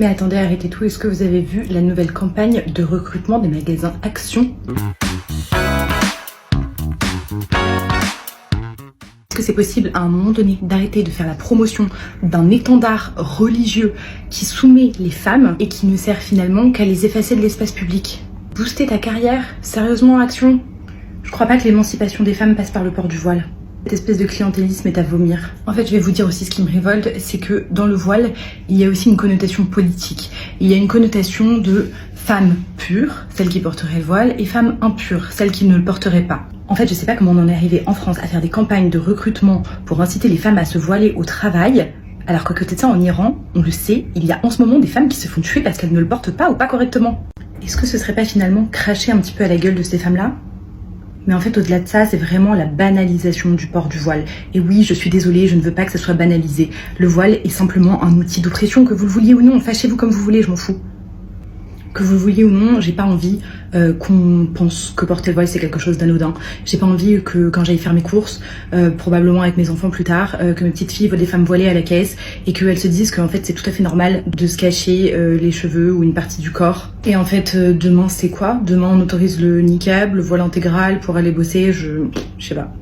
Mais attendez, arrêtez tout, est-ce que vous avez vu la nouvelle campagne de recrutement des magasins Action ? Est-ce que c'est possible à un moment donné d'arrêter de faire la promotion d'un étendard religieux qui soumet les femmes et qui ne sert finalement qu'à les effacer de l'espace public ? Booster ta carrière ? Sérieusement, Action ? Je crois pas que l'émancipation des femmes passe par le port du voile. Cette espèce de clientélisme est à vomir. En fait, je vais vous dire aussi ce qui me révolte, c'est que dans le voile, il y a aussi une connotation politique. Il y a une connotation de femme pure, celle qui porterait le voile, et femme impure, celle qui ne le porterait pas. En fait, je sais pas comment on en est arrivé en France à faire des campagnes de recrutement pour inciter les femmes à se voiler au travail, alors qu'à côté de ça, en Iran, on le sait, il y a en ce moment des femmes qui se font tuer parce qu'elles ne le portent pas ou pas correctement. Est-ce que ce serait pas finalement cracher un petit peu à la gueule de ces femmes-là ? Mais en fait, au-delà de ça, c'est vraiment la banalisation du port du voile. Et oui, je suis désolée, je ne veux pas que ça soit banalisé. Le voile est simplement un outil d'oppression, que vous le vouliez ou non. Fâchez-vous comme vous voulez, je m'en fous. Que vous le vouliez ou non, j'ai pas envie qu'on pense que porter le voile c'est quelque chose d'anodin. J'ai pas envie que quand j'aille faire mes courses, probablement avec mes enfants plus tard, que mes petites filles voient des femmes voilées à la caisse et qu'elles se disent qu'en fait c'est tout à fait normal de se cacher les cheveux ou une partie du corps. Et en fait demain c'est quoi ? Demain on autorise le niqab, le voile intégral pour aller bosser, je sais pas.